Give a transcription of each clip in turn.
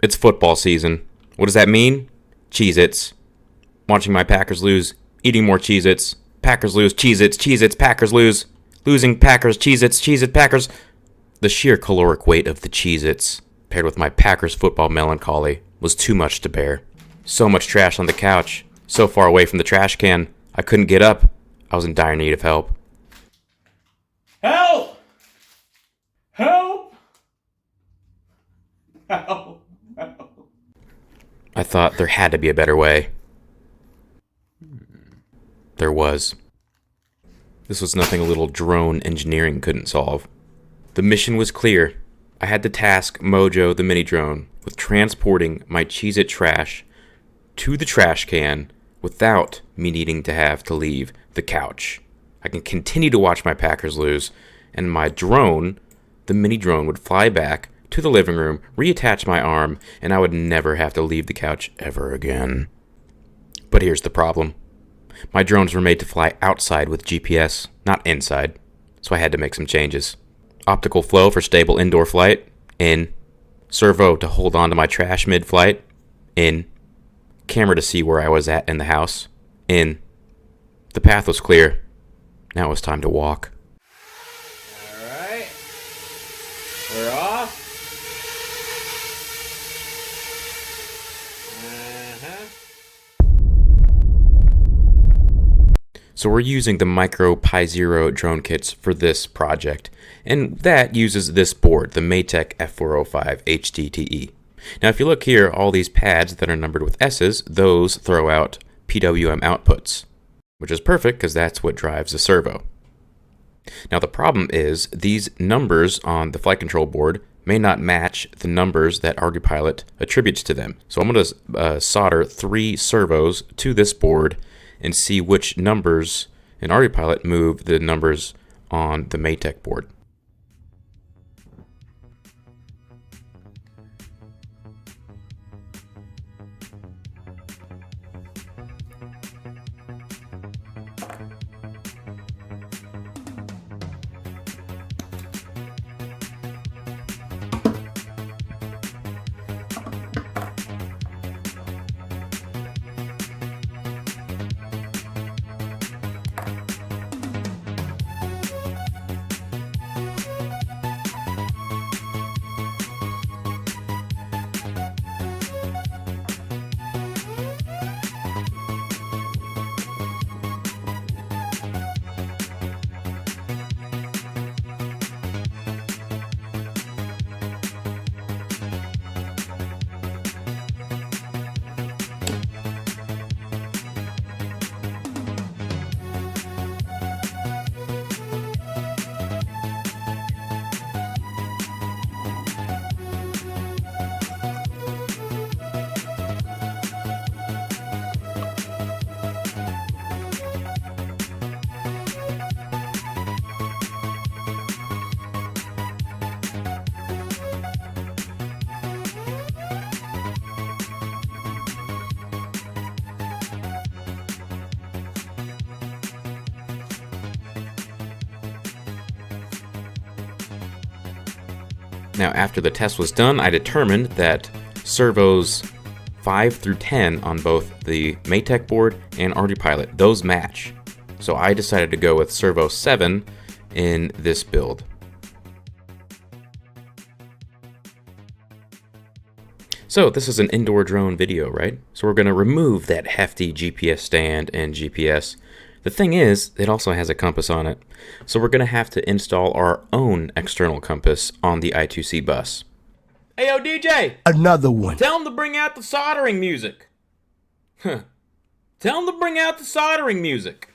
It's football season. What does that mean? Cheez-Its. Watching my Packers lose, eating more Cheez-Its. Packers lose, Cheez-Its, Cheez-Its, Packers lose. Losing Packers, Cheez-Its, Cheez-Its, Packers. The sheer caloric weight of the Cheez-Its, paired with my Packers football melancholy, was too much to bear. So much trash on the couch, so far away from the trash can, I couldn't get up. I was in dire need of help. Help! Help! Help! Help! I thought there had to be a better way. There was. This was nothing a little drone engineering couldn't solve. The mission was clear. I had to task Mojo the mini drone with transporting my Cheez-It trash to the trash can without me needing to have to leave the couch. I can continue to watch my Packers lose, and my drone, the mini drone, would fly back to the living room, reattach my arm, and I would never have to leave the couch ever again. But here's the problem. My drones were made to fly outside with GPS, not inside, so I had to make some changes. Optical flow for stable indoor flight, in. Servo to hold on to my trash mid-flight, in. Camera to see where I was at in the house, in. The path was clear. Now it was time to walk. Alright. We're off. So we're using the Micro Pi Zero drone kits for this project, and that uses this board, the Matek F405-HDTE. Now if you look here, all these pads that are numbered with S's, those throw out PWM outputs, which is perfect because that's what drives the servo. Now the problem is these numbers on the flight control board may not match the numbers that ArduPilot attributes to them. So I'm going to solder 3 servos to this board and see which numbers in ArduPilot move the numbers on the Matek board. Now, after the test was done, I determined that servos 5 through 10 on both the Matek board and ArduPilot, those match. So I decided to go with servo 7 in this build. So this is an indoor drone video, right? So we're going to remove that hefty GPS stand and GPS. The thing is, it also has a compass on it. So we're going to have to install our own external compass on the I2C bus. Hey, yo, DJ! Another one. Tell him to bring out the soldering music. Huh. Tell him to bring out the soldering music.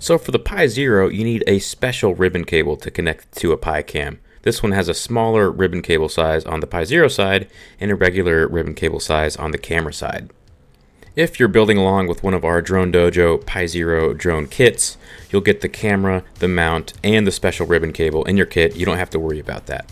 So for the Pi Zero, you need a special ribbon cable to connect to a PiCam. This one has a smaller ribbon cable size on the Pi Zero side and a regular ribbon cable size on the camera side. If you're building along with one of our Drone Dojo Pi Zero drone kits, you'll get the camera, the mount, and the special ribbon cable in your kit. You don't have to worry about that.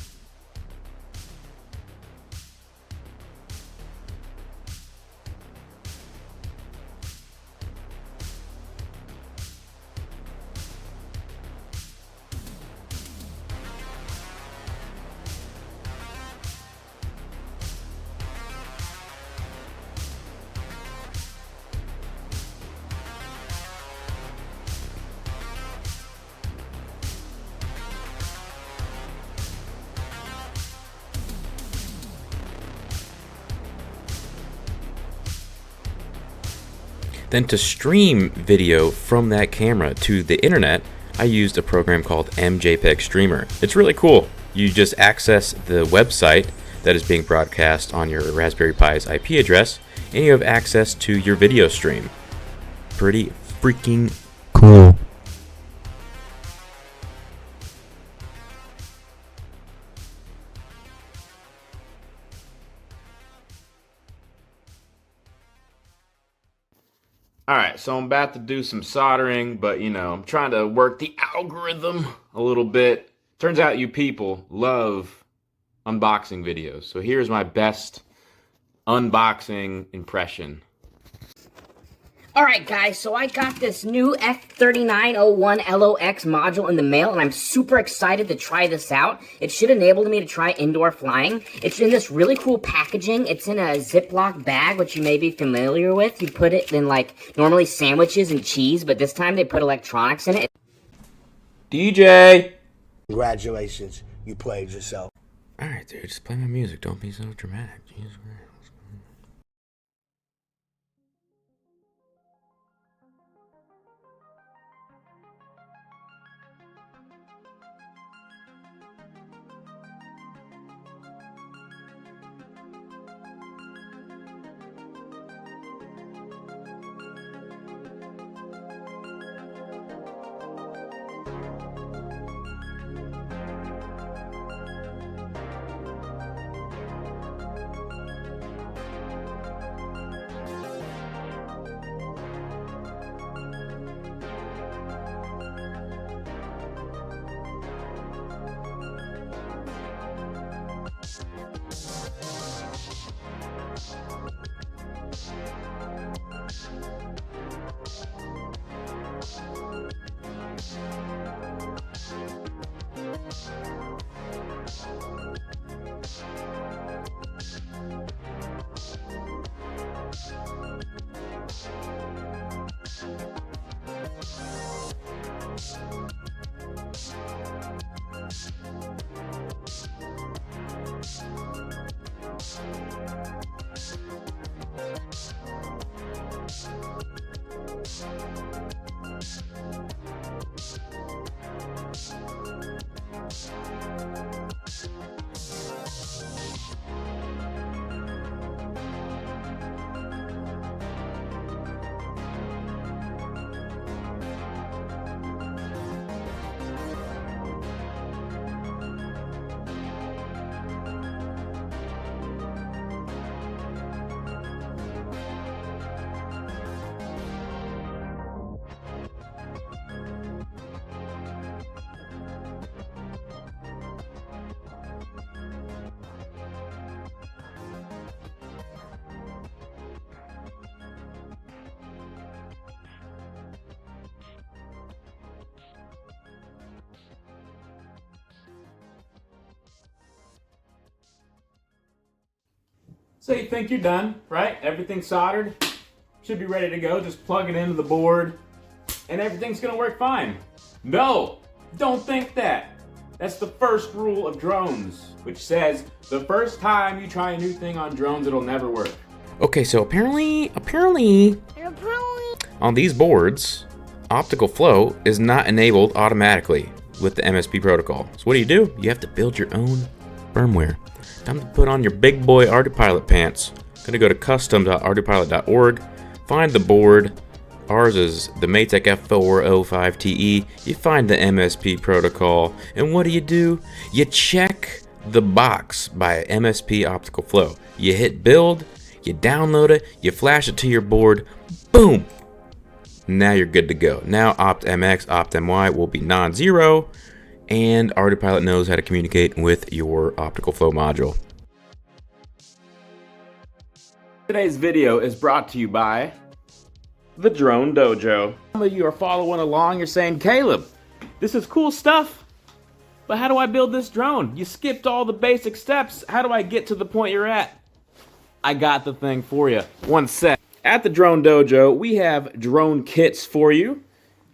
Then to stream video from that camera to the internet, I used a program called MJPEG Streamer. It's really cool. You just access the website that is being broadcast on your Raspberry Pi's IP address, and you have access to your video stream. Pretty freaking cool. Alright, so I'm about to do some soldering, but I'm trying to work the algorithm a little bit. Turns out you people love unboxing videos. So here's my best unboxing impression. Alright guys, so I got this new F3901 LOX module in the mail, and I'm super excited to try this out. It should enable me to try indoor flying. It's in this really cool packaging. It's in a Ziploc bag, which you may be familiar with. You put it in, like, normally sandwiches and cheese, but this time they put electronics in it. DJ! Congratulations, you played yourself. Alright, dude, just play my music. Don't be so dramatic. Jesus Christ. So you think you're done, right? Everything's soldered, should be ready to go. Just plug it into the board and everything's gonna work fine. No, don't think that. That's the first rule of drones, which says the first time you try a new thing on drones, it'll never work. Okay, so apparently, on these boards, optical flow is not enabled automatically with the MSP protocol. So what do? You have to build your own firmware. Time to put on your big boy ArduPilot pants. Gonna go to custom.ardupilot.org, find the board. Ours is the Matek F405-HDTE. You find the MSP protocol, and what do? You check the box by MSP optical flow. You hit build, you download it, you flash it to your board, boom! Now you're good to go. Now OptMX, OptMY will be non-zero, and ArduPilot knows how to communicate with your optical flow module. Today's video is brought to you by the Drone Dojo. Some of you are following along, you're saying, Caleb, this is cool stuff, but how do I build this drone? You skipped all the basic steps. How do I get to the point you're at? I got the thing for you. One sec. At the Drone Dojo, we have drone kits for you.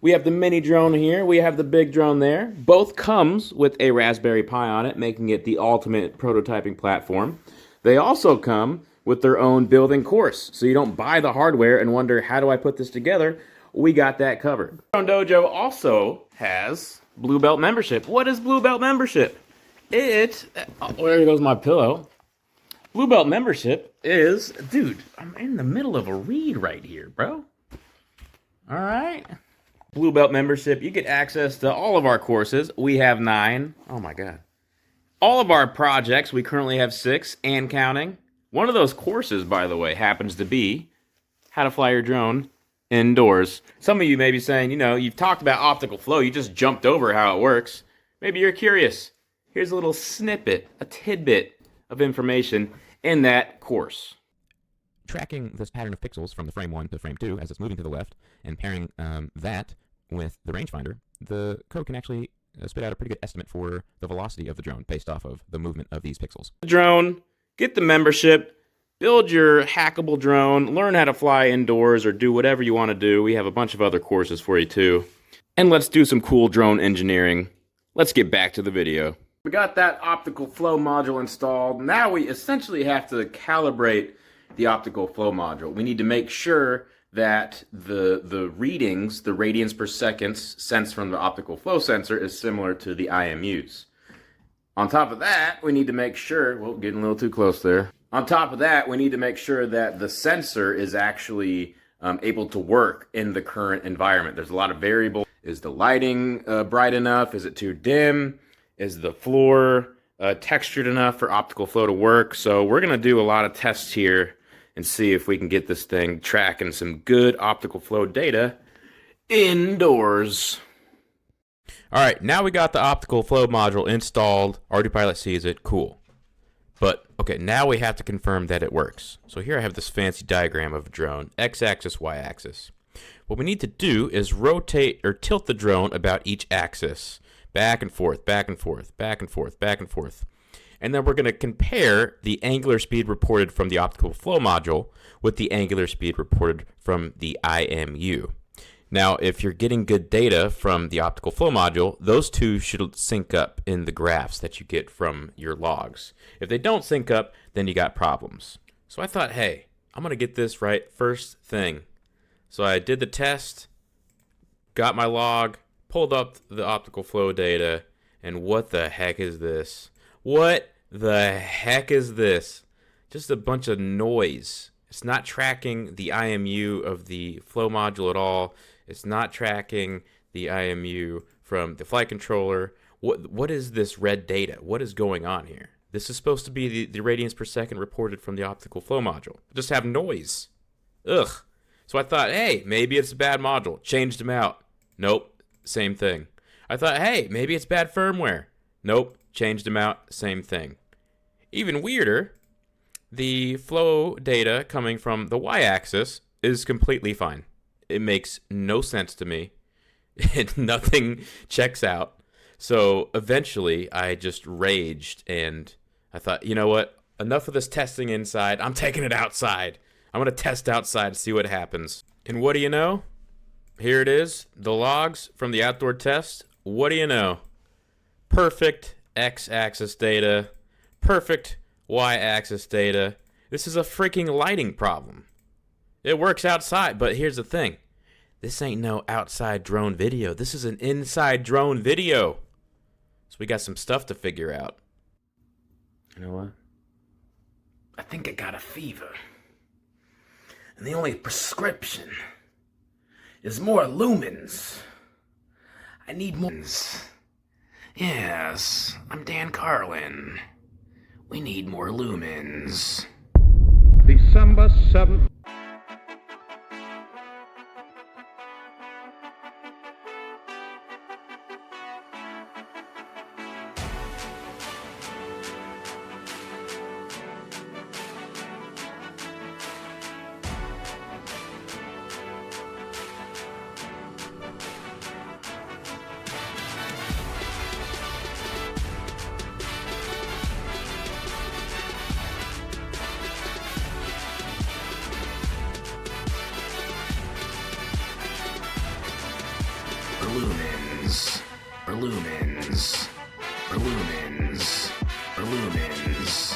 We have the mini drone here, we have the big drone there. Both comes with a Raspberry Pi on it, making it the ultimate prototyping platform. They also come with their own building course, so you don't buy the hardware and wonder, how do I put this together? We got that covered. Drone Dojo also has Blue Belt membership. What is Blue Belt membership? There goes my pillow. Blue Belt membership is, dude, I'm in the middle of a read right here, bro. All right. Blue Belt membership, you get access to all of our courses. We have 9. Oh my God. All of our projects, we currently have 6 and counting. One of those courses, by the way, happens to be how to fly your drone indoors. Some of you may be saying, you've talked about optical flow, you just jumped over how it works. Maybe you're curious. Here's a little snippet, a tidbit of information in that course. Tracking this pattern of pixels from the frame 1 to frame 2 as it's moving to the left, and pairing that with the rangefinder, the code can actually spit out a pretty good estimate for the velocity of the drone based off of the movement of these pixels. Drone, get the membership, build your hackable drone, learn how to fly indoors or do whatever you want to do. We have a bunch of other courses for you too. And let's do some cool drone engineering. Let's get back to the video. We got that optical flow module installed. Now we essentially have to calibrate the optical flow module. We need to make sure that the readings, the radians per second sensed from the optical flow sensor is similar to the IMUs. On top of that, we need to make sure, well, getting a little too close there. On top of that, we need to make sure that the sensor is actually able to work in the current environment. There's a lot of variables. Is the lighting bright enough? Is it too dim? Is the floor textured enough for optical flow to work? So we're going to do a lot of tests here and see if we can get this thing tracking some good optical flow data indoors. All right, now we got the optical flow module installed. ArduPilot sees it, cool. But, okay, now we have to confirm that it works. So here I have this fancy diagram of a drone, x-axis, y-axis. What we need to do is rotate or tilt the drone about each axis. Back and forth, back and forth, back and forth, back and forth. And then we're going to compare the angular speed reported from the optical flow module with the angular speed reported from the IMU. Now, if you're getting good data from the optical flow module, those two should sync up in the graphs that you get from your logs. If they don't sync up, then you got problems. So I thought, hey, I'm going to get this right first thing. So I did the test, got my log, pulled up the optical flow data, and what the heck is this? What the heck is this? Just a bunch of noise. It's not tracking the IMU of the flow module at all. It's not tracking the IMU from the flight controller. What is this red data? What is going on here? This is supposed to be the radians per second reported from the optical flow module. Just have noise. Ugh. So I thought, hey, maybe it's a bad module. Changed them out. Nope. Same thing. I thought, hey, maybe it's bad firmware. Nope. Changed them out. Same thing. Even weirder, the flow data coming from the y-axis is completely fine. It makes no sense to me. Nothing checks out. So eventually I just raged and I thought, you know what? Enough of this testing inside. I'm taking it outside. I'm going to test outside to see what happens. And what do you know? Here it is. The logs from the outdoor test. What do you know? Perfect x-axis data. Perfect y-axis data. This is a freaking lighting problem. It works outside, but here's the thing. This ain't no outside drone video. This is an inside drone video. So we got some stuff to figure out. You know what? I think I got a fever. And the only prescription is more lumens. I need more. Yes, I'm Dan Carlin. We need more lumens. December 7th. Lumens. Lumens. Lumens. Lumens.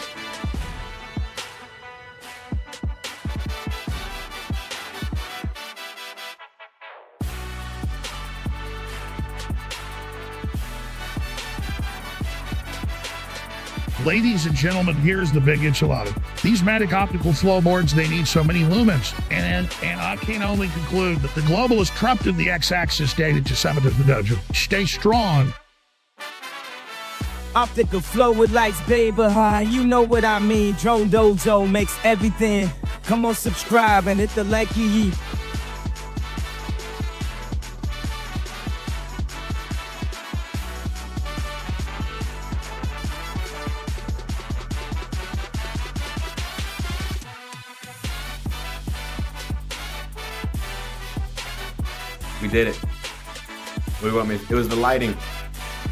Ladies and gentlemen, here's the big enchilada. These Matek optical flow boards, they need so many lumens. And I can only conclude that the globalist trumped in the x-axis data to summit of the dojo. Stay strong. Optical flow with lights, baby, you know what I mean. Drone Dojo makes everything. Come on, subscribe and hit the like. We did it. What do you want me? It was the lighting.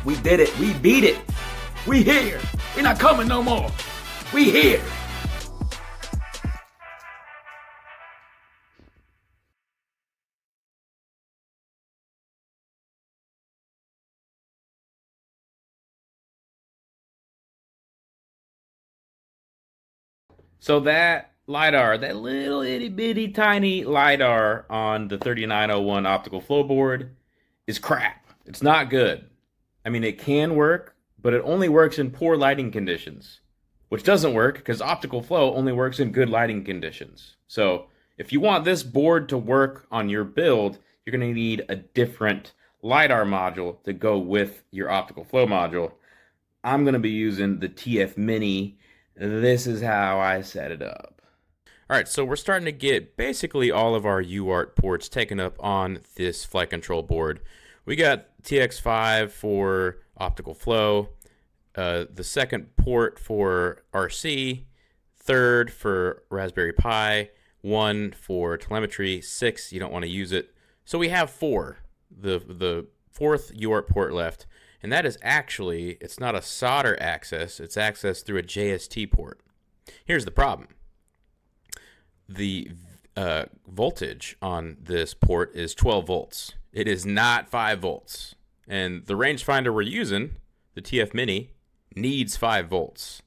We did it. We beat it. We here. We're not coming no more. We here. So that LIDAR, that little itty bitty tiny LIDAR on the 3901 optical flow board is crap. It's not good. I mean, it can work, but it only works in poor lighting conditions, which doesn't work because optical flow only works in good lighting conditions. So if you want this board to work on your build, you're going to need a different LIDAR module to go with your optical flow module. I'm going to be using the TF Mini. This is how I set it up. All right, so we're starting to get basically all of our UART ports taken up on this flight control board. We got TX5 for optical flow, the second port for RC, third for Raspberry Pi, one for telemetry, 6, you don't want to use it. So we have 4, the fourth UART port left, and that is actually, it's not a solder access, it's access through a JST port. Here's the problem. The voltage on this port is 12 volts. It is not 5 volts. And the rangefinder we're using, the TF Mini, needs 5 volts.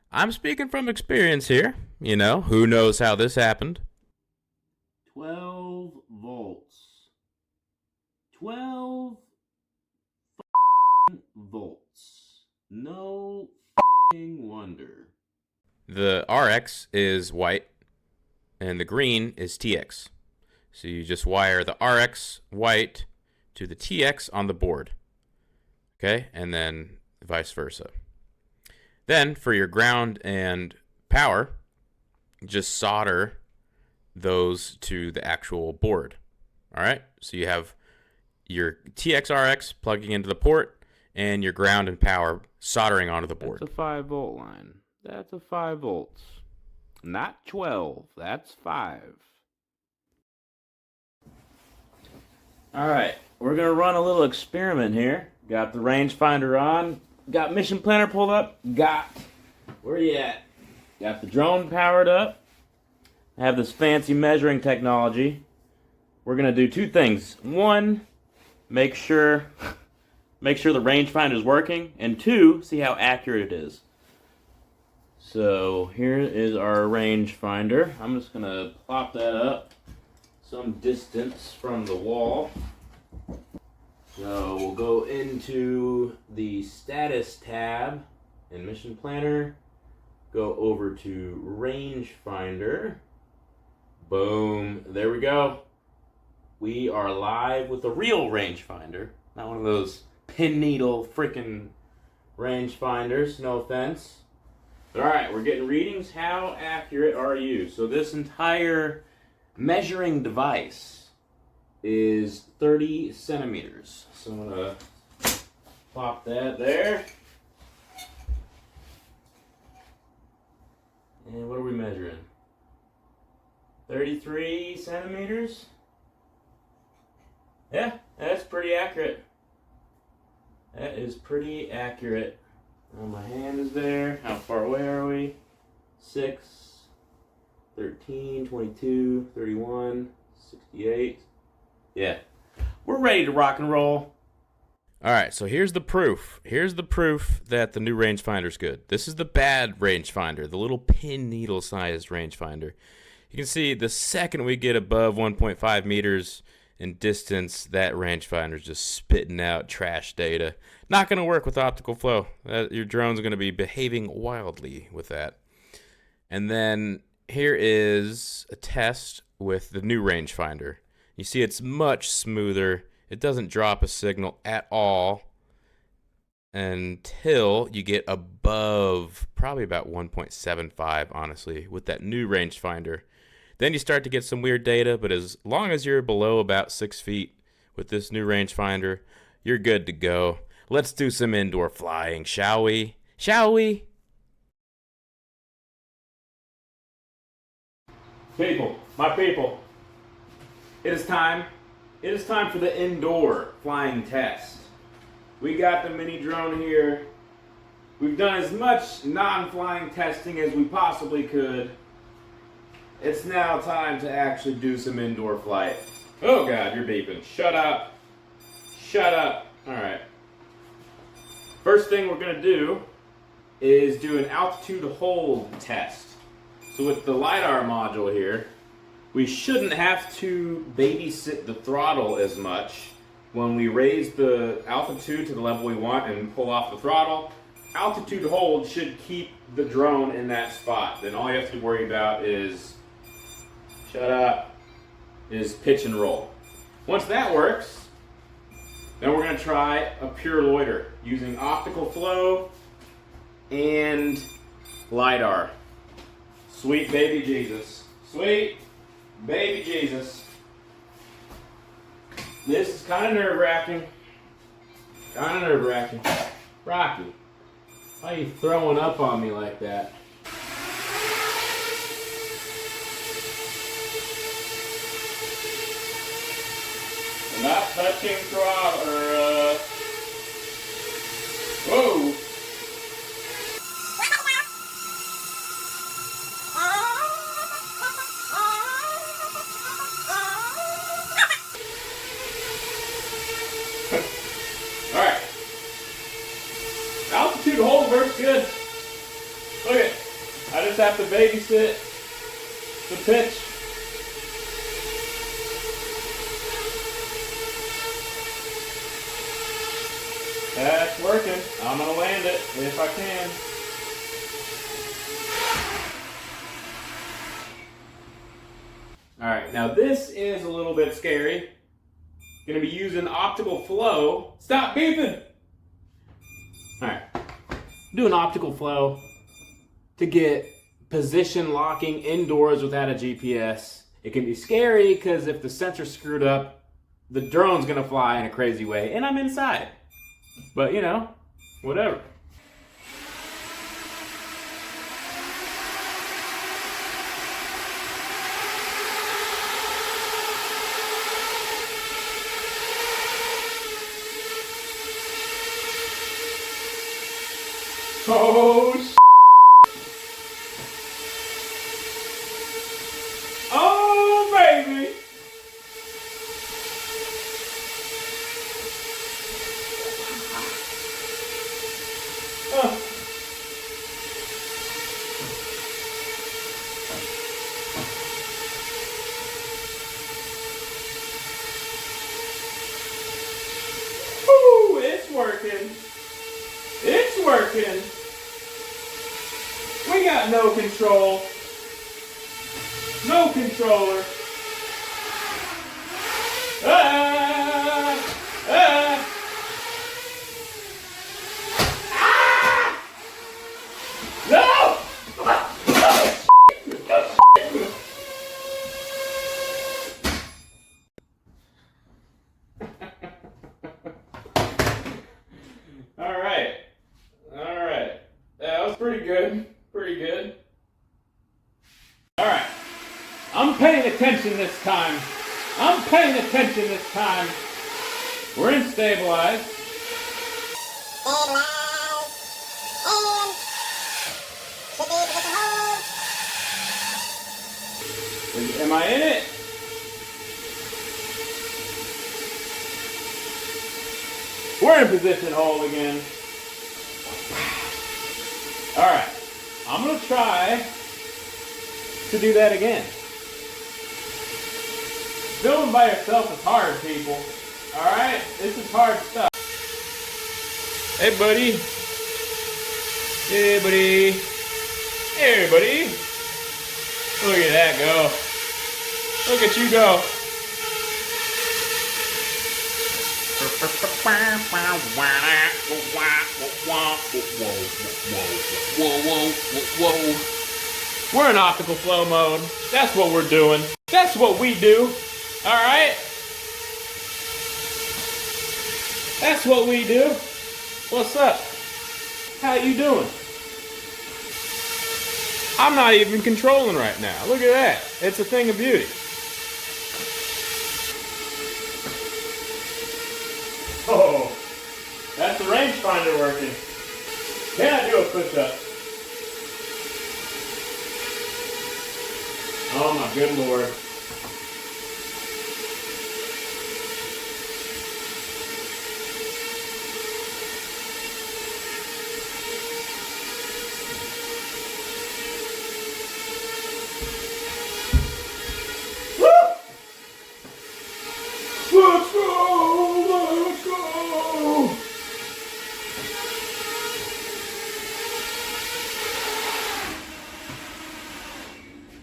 I'm speaking from experience here. You know, who knows how this happened? 12 volts. 12 volts. No wonder. The RX is white, and the green is TX. So you just wire the RX white to the TX on the board. Okay, and then vice versa. Then for your ground and power, just solder those to the actual board. All right, so you have your TX RX plugging into the port and your ground and power soldering onto the board. That's a 5 volt line. That's a 5 volts. Not 12, that's 5. Alright, we're going to run a little experiment here. Got the rangefinder on, got mission planner pulled up, where you at? Got the drone powered up. I have this fancy measuring technology. We're gonna do two things. One, make sure the rangefinder is working, and two, see how accurate it is. So here is our rangefinder. I'm just gonna plop that up some distance from the wall. So we'll go into the status tab in Mission Planner, go over to rangefinder. Boom, there we go. We are live with a real rangefinder, not one of those pin needle freaking rangefinders, no offense. But all right, we're getting readings. How accurate are you? So this entire measuring device is 30 centimeters. So I'm gonna plop that there. And what are we measuring? 33 centimeters? Yeah, that's pretty accurate. That is pretty accurate. My hand is there. How far away are we? 6, 13, 22, 31, 68. Yeah. We're ready to rock and roll. All right, so here's the proof. Here's the proof that the new rangefinder's good. This is the bad rangefinder, the little pin needle sized rangefinder. You can see the second we get above 1.5 meters in distance, that rangefinder's just spitting out trash data. Not going to work with optical flow. Your drone's going to be behaving wildly with that. And then here is a test with the new rangefinder. You see it's much smoother. It doesn't drop a signal at all until you get above probably about 1.75, honestly, with that new rangefinder. Then you start to get some weird data, but as long as you're below about 6 feet with this new rangefinder, you're good to go. Let's do some indoor flying, shall we? Shall we? People, my people, it is time. It is time for the indoor flying test. We got the mini drone here. We've done as much non-flying testing as we possibly could. It's now time to actually do some indoor flight. Oh God, you're beeping. Shut up. Shut up. All right. First thing we're gonna do is do an altitude hold test. So with the LIDAR module here, we shouldn't have to babysit the throttle as much. When we raise the altitude to the level we want and pull off the throttle, altitude hold should keep the drone in that spot. Then all you have to worry about is, shut up, is pitch and roll. Once that works, then we're gonna try a pure loiter using optical flow and LIDAR. Sweet baby Jesus. Sweet baby Jesus. This is kind of nerve-wracking. Rocky, why are you throwing up on me like that? We're not touching throttle. Whoa! Alright. Altitude hold works good. Look at it. I just have to babysit the pitch. That's working. I'm going to land it if I can. Alright, now this is a little bit scary. Going to be using optical flow. Stop beeping! Alright. Doing optical flow to get position locking indoors without a GPS. It can be scary because if the sensor's screwed up, the drone's going to fly in a crazy way, and I'm inside. But, you know, whatever. Oh, We got no control. No controller. Ah! Ah! Ah! No! All right. That was pretty good. Pretty good. All right. I'm paying attention this time. We're in stabilize. Am I in it? We're in position hold again. All right. I'm going to try to do that again. Filming by yourself is hard, people. Alright? This is hard stuff. Hey, buddy. Hey, buddy. Hey, buddy. Look at that go. Look at you go. Whoa. We're in optical flow mode. That's what we're doing. That's what we do. Alright? That's what we do. What's up? How you doing? I'm not even controlling right now. Look at that. It's a thing of beauty. Oh, that's the rangefinder working. Can I do a push-up? Oh my good Lord. Let's go!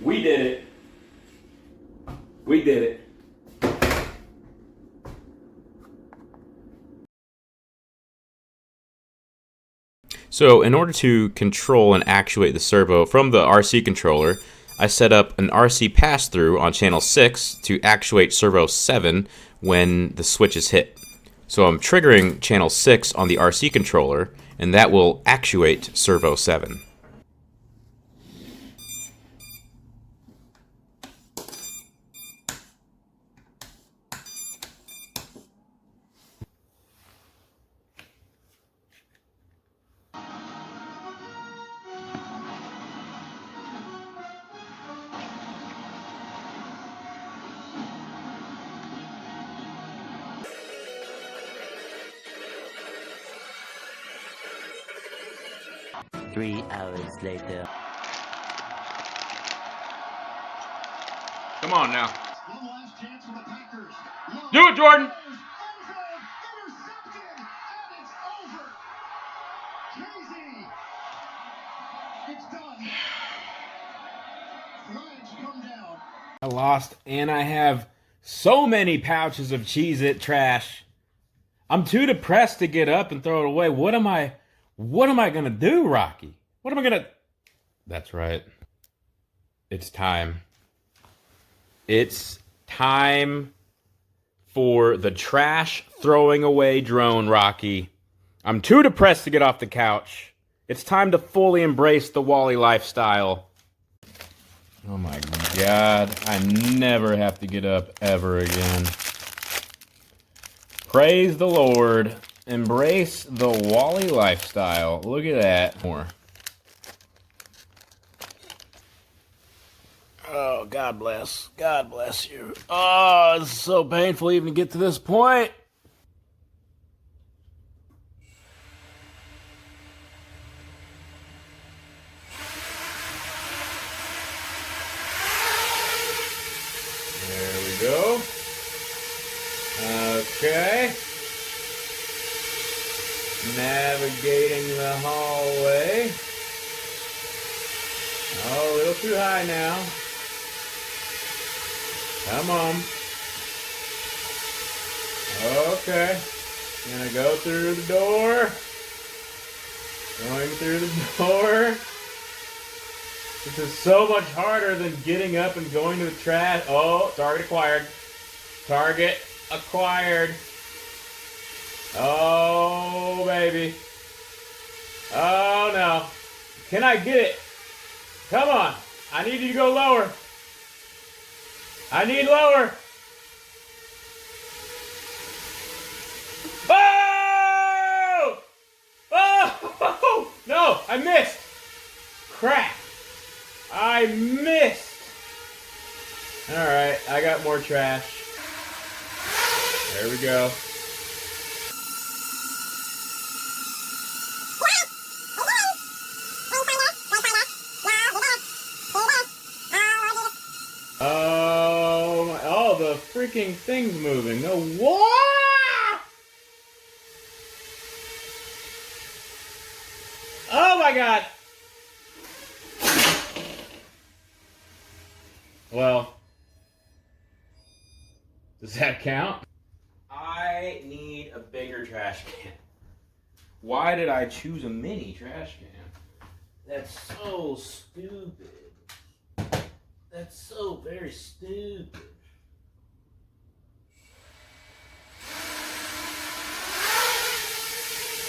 We did it. We did it. So in order to control and actuate the servo from the RC controller, I set up an RC pass-through on channel 6 to actuate servo 7 when the switch is hit. So I'm triggering channel 6 on the RC controller, and that will actuate servo 7. Three hours later. Come on now. Do it, Jordan! I lost, and I have so many pouches of Cheez-It trash. I'm too depressed to get up and throw it away. What am I gonna do, Rocky? What am I gonna... That's right. It's time. It's time for the trash throwing away drone, Rocky. I'm too depressed to get off the couch. It's time to fully embrace the Wally lifestyle. Oh my God, I never have to get up ever again. Praise the Lord. Embrace the Wally lifestyle. Look at that. More. Oh, God bless. God bless you. Oh, it's so painful even to get to this point. There we go. Okay. Navigating the hallway. too high now. Come on. Okay. Gonna go through the door. Going through the door. This is so much harder than getting up and going to the trash. Oh, target acquired. Target acquired. Oh, baby. Oh, no. Can I get it? Come on. I need you to go lower. I need lower. Oh! Oh! No, I missed. Crap. I missed. All right, I got more trash. There we go. Oh, the freaking thing's moving. No, what? Oh my God. Well, does that count? I need a bigger trash can. Why did I choose a mini trash can? That's so stupid. That's so very stupid.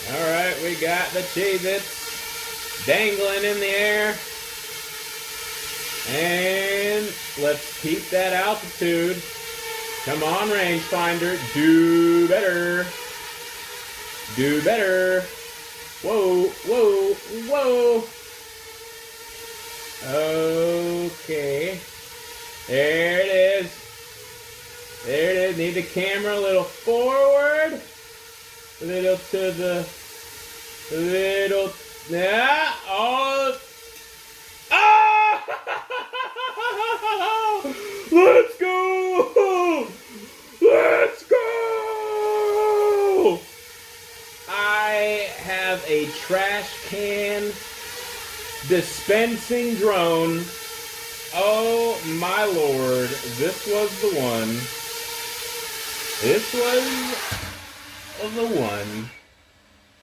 Alright, we got the Cheez-Its dangling in the air. And let's keep that altitude. Come on, rangefinder. Do better. Do better. Whoa, whoa, whoa. Okay. There it is. There it is. Need the camera a little forward. A little to the... little... Yeah. Oh. Ah! Let's go! Let's go! I have a trash can dispensing drone. Oh my lord, this was the one. This was the one.